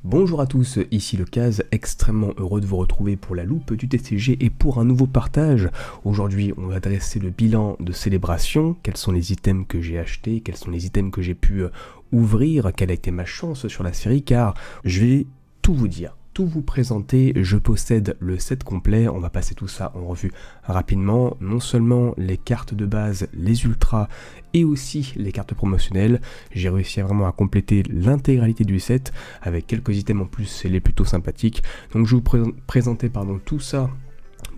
Bonjour à tous, ici le Kaz, extrêmement heureux de vous retrouver pour la loupe du TCG et pour un nouveau partage. Aujourd'hui, on va dresser le bilan de célébration, quels sont les items que j'ai achetés, quels sont les items que j'ai pu ouvrir, quelle a été ma chance sur la série, car je vais tout vous dire. Tout vous présenter, je possède le set complet, on va passer tout ça en revue rapidement, non seulement les cartes de base, les ultras et aussi les cartes promotionnelles, j'ai réussi vraiment à compléter l'intégralité du set avec quelques items en plus, c'est les plutôt sympathiques, donc je vais vous présenter tout ça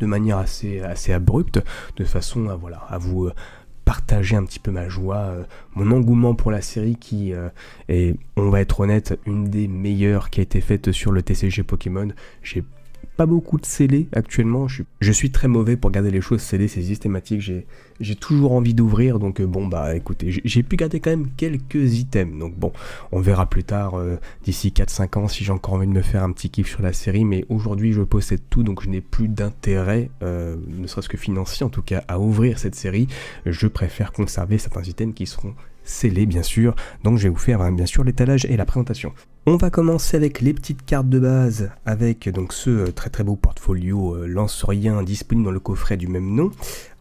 de manière assez abrupte, de façon à vous partager un petit peu ma joie, mon engouement pour la série qui est, on va être honnête, une des meilleures qui a été faite sur le TCG Pokémon. J'ai pas beaucoup de scellés actuellement, je suis très mauvais pour garder les choses scellées, c'est systématique, j'ai toujours envie d'ouvrir, donc bon bah écoutez, j'ai pu garder quand même quelques items, donc bon, on verra plus tard, d'ici 4-5 ans, si j'ai encore envie de me faire un petit kiff sur la série, mais aujourd'hui je possède tout, donc je n'ai plus d'intérêt, ne serait-ce que financier en tout cas, à ouvrir cette série. Je préfère conserver certains items qui seront scellés bien sûr, donc je vais vous faire bien sûr l'étalage et la présentation. On va commencer avec les petites cartes de base, avec donc ce très beau portfolio lancerien disponible dans le coffret du même nom.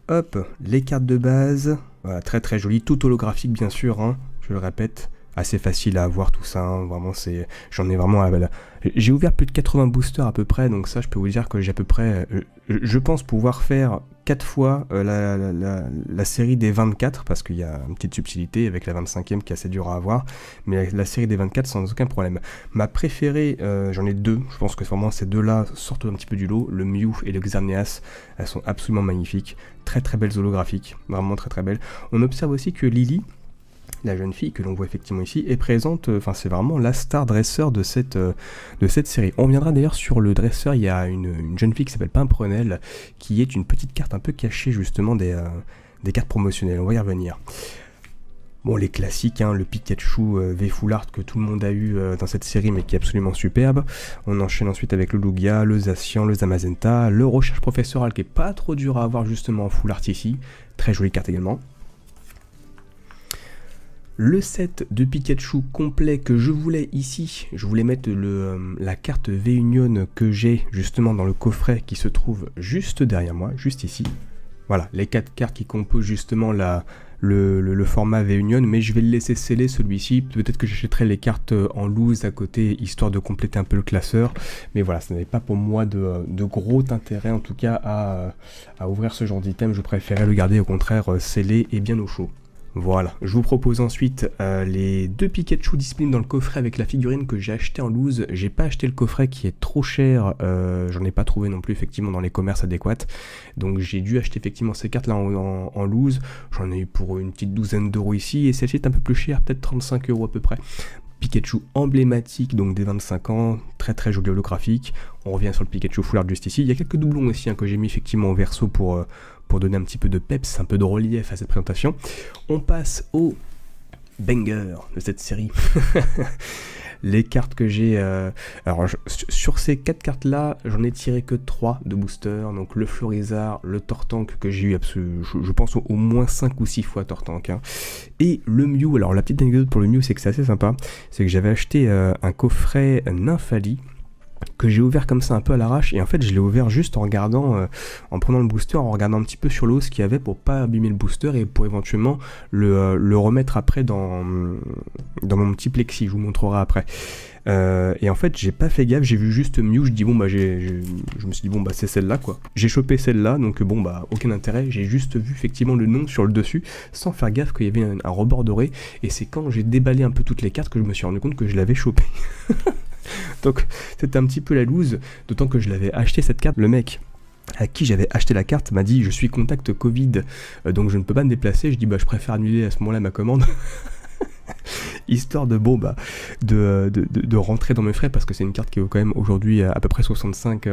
Hop, les cartes de base, voilà, très jolies, tout holographique bien sûr, hein, je le répète, assez facile à avoir tout ça, hein, vraiment c'est, j'en ai vraiment, j'ai ouvert plus de 80 boosters à peu près, donc ça je peux vous dire que j'ai à peu près, je pense pouvoir faire 4 fois la série des 24, parce qu'il y a une petite subtilité avec la 25e qui est assez dure à avoir, mais la série des 24 sans aucun problème. Ma préférée, j'en ai deux, je pense que vraiment ces deux-là sortent un petit peu du lot, le Mew et le Xerneas, elles sont absolument magnifiques, très belles holographiques, vraiment très belles. On observe aussi que Lily, la jeune fille que l'on voit effectivement ici, est présente, enfin c'est vraiment la star dresseur de cette série. On viendra d'ailleurs sur le dresseur, il y a une jeune fille qui s'appelle Pimprenelle, qui est une petite carte un peu cachée justement des cartes promotionnelles, on va y revenir. Bon, les classiques, hein, le Pikachu V Full Art que tout le monde a eu dans cette série mais qui est absolument superbe. On enchaîne ensuite avec le Lugia, le Zacian, le Zamazenta, le Recherche Professorale qui est pas trop dur à avoir justement en Full Art ici, très jolie carte également. Le set de Pikachu complet que je voulais ici, je voulais mettre la carte V-Union que j'ai justement dans le coffret qui se trouve juste derrière moi, juste ici. Voilà, les 4 cartes qui composent justement le format V-Union, mais je vais le laisser sceller celui-ci. Peut-être que j'achèterai les cartes en loose à côté, histoire de compléter un peu le classeur. Mais voilà, ça n'avait pas pour moi de gros intérêt en tout cas à ouvrir ce genre d'item. Je préférais le garder au contraire scellé et bien au chaud. Voilà, je vous propose ensuite les 2 Pikachu disponibles dans le coffret avec la figurine que j'ai acheté en loose. J'ai pas acheté le coffret qui est trop cher, j'en ai pas trouvé non plus effectivement dans les commerces adéquats. Donc j'ai dû acheter effectivement ces cartes là en loose. J'en ai eu pour une petite douzaine d'euros ici et celle-ci est un peu plus chère, peut-être 35 € à peu près. Pikachu emblématique, donc des 25 ans, très joli holographique. On revient sur le Pikachu Full Art juste ici. Il y a quelques doublons aussi hein, que j'ai mis effectivement au verso pour donner un petit peu de peps, un peu de relief à cette présentation. On passe au banger de cette série. Les cartes que j'ai... alors, sur ces 4 cartes-là, j'en ai tiré que 3 de booster. Donc, le Florizard, le Tortank, que j'ai eu, je pense, au moins 5 ou 6 fois Tortank. Hein. Et le Mew. Alors, la petite anecdote pour le Mew, c'est que c'est assez sympa. C'est que j'avais acheté un coffret Nymphali, que j'ai ouvert comme ça un peu à l'arrache, et en fait je l'ai ouvert juste en regardant, en prenant le booster, en regardant un petit peu sur l'eau ce qu'il y avait pour pas abîmer le booster et pour éventuellement le remettre après dans mon petit plexi, je vous montrerai après. Et en fait j'ai pas fait gaffe, j'ai vu juste Mew, je dis bon bah je me suis dit bon bah c'est celle-là quoi. J'ai chopé celle-là, donc bon bah aucun intérêt, j'ai juste vu effectivement le nom sur le dessus, sans faire gaffe qu'il y avait un rebord doré, et c'est quand j'ai déballé un peu toutes les cartes que je me suis rendu compte que je l'avais chopé. Donc c'était un petit peu la loose, d'autant que je l'avais acheté cette carte. Le mec à qui j'avais acheté la carte m'a dit je suis contact Covid, donc je ne peux pas me déplacer. Je dis bah je préfère annuler à ce moment-là ma commande. Histoire de bon bah de rentrer dans mes frais, parce que c'est une carte qui vaut quand même aujourd'hui à peu près 65,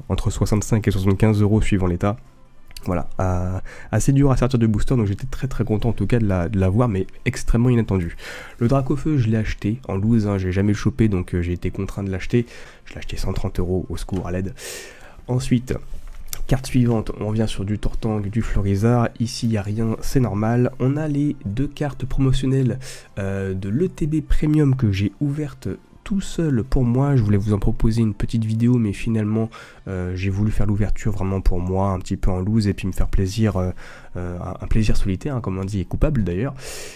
entre 65 et 75 € suivant l'état. Voilà, assez dur à sortir de booster, donc j'étais très content en tout cas de l'avoir, mais extrêmement inattendu. Le Dracofeu, je l'ai acheté en loose, hein, j'ai jamais le chopé, donc j'ai été contraint de l'acheter. Je l'ai acheté 130 € au secours à l'aide. Ensuite, carte suivante, on revient sur du Tortank, du Florizard. Ici, il n'y a rien, c'est normal. On a les 2 cartes promotionnelles de l'ETB Premium que j'ai ouvertes tout seul pour moi. Je voulais vous en proposer une petite vidéo, mais finalement j'ai voulu faire l'ouverture vraiment pour moi, un petit peu en loose, et puis me faire plaisir, un plaisir solitaire, hein, comme on dit, et coupable d'ailleurs.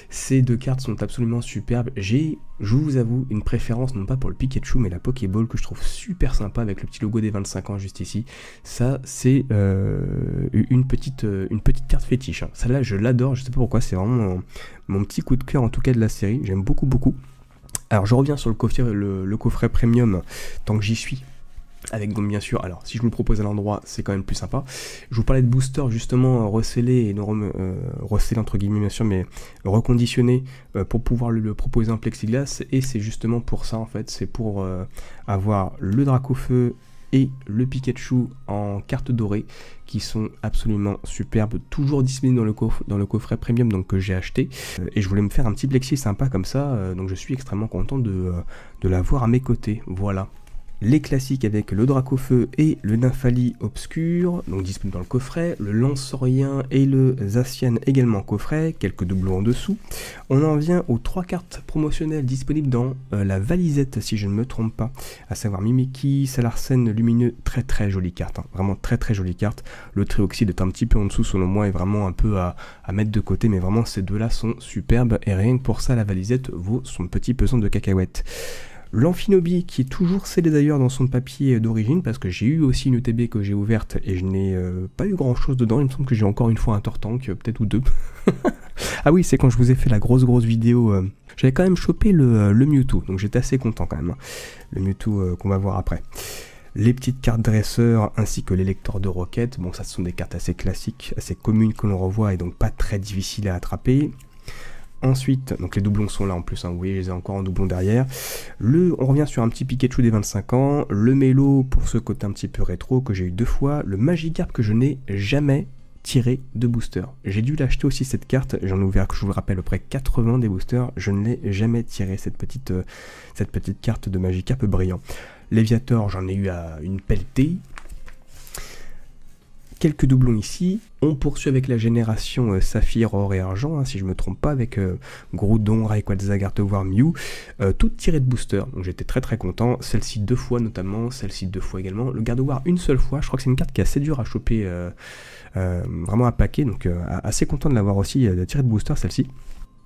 Ces deux cartes sont absolument superbes. J'ai, je vous avoue, une préférence non pas pour le Pikachu, mais la Pokéball, que je trouve super sympa avec le petit logo des 25 ans juste ici. Ça, c'est une petite carte fétiche, hein. Celle-là, je l'adore, je sais pas pourquoi, c'est vraiment mon petit coup de cœur en tout cas de la série. J'aime beaucoup, beaucoup. Alors je reviens sur le coffret premium tant que j'y suis, avec donc bien sûr, alors si je me le propose à l'endroit, c'est quand même plus sympa. Je vous parlais de booster justement recellé, et non recellé entre guillemets bien sûr, mais reconditionné pour pouvoir le proposer en plexiglas, et c'est justement pour ça en fait, c'est pour avoir le Dracofeu et le Pikachu en carte dorée, qui sont absolument superbes, toujours disponibles dans le coffret premium donc que j'ai acheté, et je voulais me faire un petit plexi sympa comme ça, donc je suis extrêmement content de l'avoir à mes côtés. Voilà. Les classiques avec le Dracofeu et le Nymphali obscur, donc disponibles dans le coffret, le Lanceurien et le Zacian également coffret, quelques doublons en dessous. On en vient aux 3 cartes promotionnelles disponibles dans la valisette si je ne me trompe pas, à savoir Mimikyu, Salarsen lumineux, très très jolie carte, hein, vraiment très très jolie carte. Le Trioxyde est un petit peu en dessous selon moi, et vraiment un peu à mettre de côté, mais vraiment ces deux là sont superbes, et rien que pour ça la valisette vaut son petit pesant de cacahuètes. L'Amphinobi qui est toujours scellé d'ailleurs dans son papier d'origine, parce que j'ai eu aussi une ETB que j'ai ouverte et je n'ai pas eu grand chose dedans. Il me semble que j'ai encore une fois un Tortank, peut-être ou deux. Ah oui, c'est quand je vous ai fait la grosse vidéo, j'avais quand même chopé le Mewtwo, donc j'étais assez content quand même, hein. Le Mewtwo qu'on va voir après. Les petites cartes dresseurs ainsi que les lecteurs de roquettes, bon ça ce sont des cartes assez classiques, assez communes que l'on revoit et donc pas très difficiles à attraper. Ensuite, donc les doublons sont là en plus, hein, vous voyez, je les ai encore en doublon derrière. On revient sur un petit Pikachu des 25 ans, le Mélo pour ce côté un petit peu rétro que j'ai eu 2 fois, le Magikarp que je n'ai jamais tiré de booster. J'ai dû l'acheter aussi cette carte, j'en ai ouvert, je vous le rappelle, près 80 des boosters, je ne l'ai jamais tiré cette petite carte de Magikarp brillant. Léviator, j'en ai eu à une pelletée. Quelques doublons ici, on poursuit avec la génération Saphir, Or et Argent, hein, si je ne me trompe pas, avec Groudon, Rayquaza, Gardevoir, Mew, toutes tirées de booster, donc j'étais très très content, celle-ci 2 fois notamment, celle-ci 2 fois également, le Gardevoir une seule fois, je crois que c'est une carte qui est assez dure à choper, vraiment à paquet, donc assez content de l'avoir aussi tirée de booster celle-ci.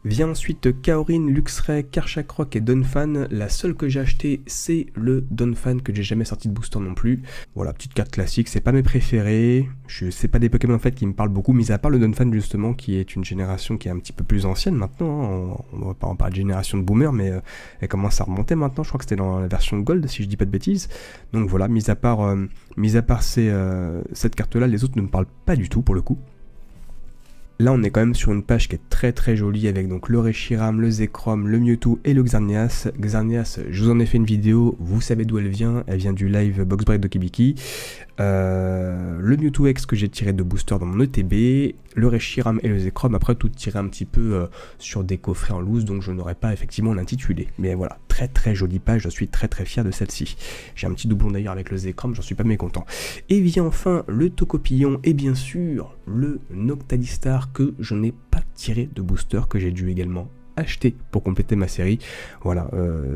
Vient ensuite Kaorin, Luxray, Karchakroc et Donphan. La seule que j'ai achetée, c'est le Donphan que j'ai jamais sorti de booster non plus. Voilà, petite carte classique, c'est pas mes préférés. C'est pas des Pokémon en fait qui me parlent beaucoup, mis à part le Donphan justement, qui est une génération qui est un petit peu plus ancienne maintenant, hein. On va pas en parler de génération de boomer, mais elle commence à remonter maintenant. Je crois que c'était dans la version Gold, si je dis pas de bêtises. Donc voilà, mis à part cette carte-là, les autres ne me parlent pas du tout pour le coup. Là on est quand même sur une page qui est très très jolie avec donc le Reshiram, le Zekrom, le Mewtwo et le Xerneas. Xerneas, je vous en ai fait une vidéo, vous savez d'où elle vient du live Box Break de Kibiki. Le Mewtwo X que j'ai tiré de booster dans mon ETB, le Reshiram et le Zekrom, après tout tiré un petit peu sur des coffrets en loose, donc je n'aurais pas effectivement l'intitulé. Mais voilà, très très jolie page, je suis très très fier de celle-ci. J'ai un petit doublon d'ailleurs avec le Zekrom, j'en suis pas mécontent. Et vient enfin le Tocopillon et bien sûr le Noctalistar que je n'ai pas tiré de booster, que j'ai dû également acheter pour compléter ma série. Voilà,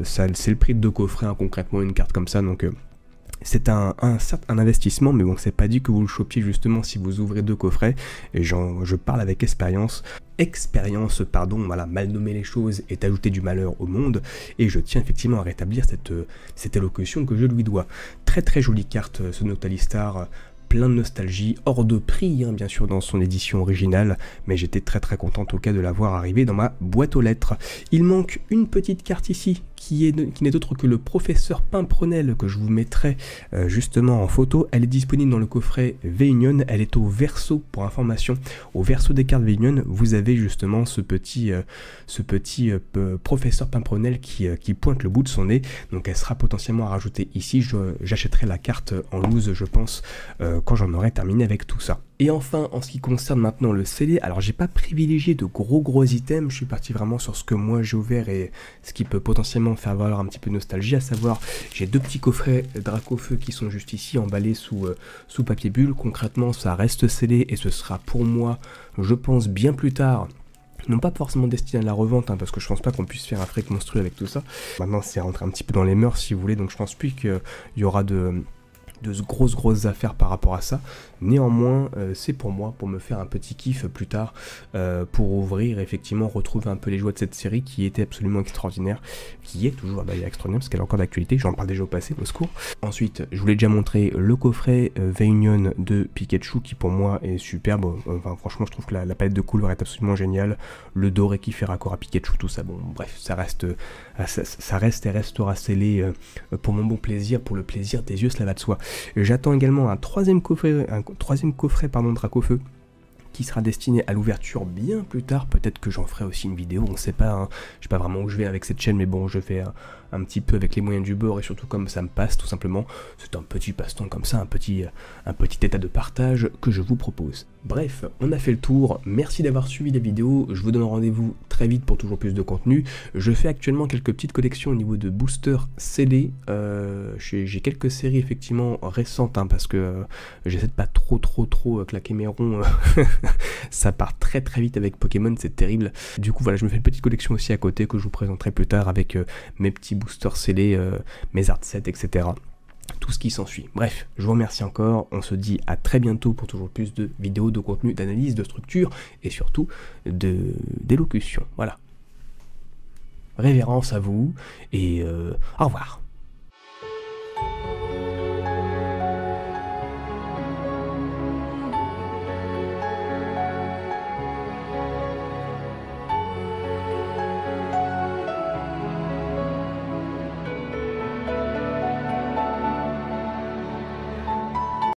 c'est le prix de 2 coffrets, hein, concrètement une carte comme ça, donc c'est un investissement, mais bon, c'est pas dit que vous le chopiez justement si vous ouvrez 2 coffrets, et je parle avec expérience. Voilà, mal nommer les choses est ajouter du malheur au monde, et je tiens effectivement à rétablir cette allocution que je lui dois. Très très jolie carte, ce Noctalistar, plein de nostalgie, hors de prix hein, bien sûr dans son édition originale, mais j'étais très très content en tout cas de l'avoir arrivé dans ma boîte aux lettres. Il manque une petite carte ici qui n'est autre que le professeur Pimpronel, que je vous mettrai justement en photo. Elle est disponible dans le coffret V-Union, elle est au verso, pour information, au verso des cartes V-Union, vous avez justement ce petit professeur Pimpronel qui pointe le bout de son nez, donc elle sera potentiellement à rajouter ici. J'achèterai la carte en loose je pense quand j'en aurai terminé avec tout ça. Et enfin, en ce qui concerne maintenant le CD, alors j'ai pas privilégié de gros items, je suis parti vraiment sur ce que moi j'ai ouvert et ce qui peut potentiellement faire valoir un petit peu de nostalgie, à savoir j'ai 2 petits coffrets Dracofeu qui sont juste ici, emballés sous papier bulle. Concrètement ça reste scellé et ce sera pour moi, je pense bien plus tard, non pas forcément destinés à la revente, hein, parce que je pense pas qu'on puisse faire un fric monstrueux avec tout ça. Maintenant c'est rentré un petit peu dans les mœurs si vous voulez, donc je pense plus qu'il y aura de grosses affaires par rapport à ça. Néanmoins, c'est pour moi, pour me faire un petit kiff plus tard, pour ouvrir, effectivement, retrouver un peu les joies de cette série qui était absolument extraordinaire, qui est toujours extraordinaire parce qu'elle est encore d'actualité, j'en parle déjà au passé, au secours. Ensuite, je vous l'ai déjà montré, le coffret V-Union de Pikachu qui pour moi est superbe. Enfin, franchement, je trouve que la palette de couleurs est absolument géniale. Le doré qui fait raccord à Pikachu, tout ça, bon, bref, ça reste et restera scellé pour mon bon plaisir, pour le plaisir des yeux, cela va de soi. J'attends également un troisième coffret Dracofeu qui sera destiné à l'ouverture bien plus tard. Peut-être que j'en ferai aussi une vidéo, on ne sait pas, hein. Je sais pas vraiment où je vais avec cette chaîne, mais bon, je fais un petit peu avec les moyens du bord et surtout comme ça me passe tout simplement. C'est un petit passe-temps comme ça, un petit état de partage que je vous propose. Bref, on a fait le tour, merci d'avoir suivi la vidéo, je vous donne rendez-vous très vite pour toujours plus de contenu. Je fais actuellement quelques petites collections au niveau de boosters CD, j'ai quelques séries effectivement récentes, hein, parce que j'essaie de pas trop claquer mes ronds, ça part très vite avec Pokémon, c'est terrible. Du coup voilà, je me fais une petite collection aussi à côté que je vous présenterai plus tard avec mes petits boosters scellés, mes art sets, etc. Tout ce qui s'ensuit. Bref, je vous remercie encore, on se dit à très bientôt pour toujours plus de vidéos, de contenu, d'analyse, de structure et surtout d'élocution. Voilà. Révérence à vous et au revoir.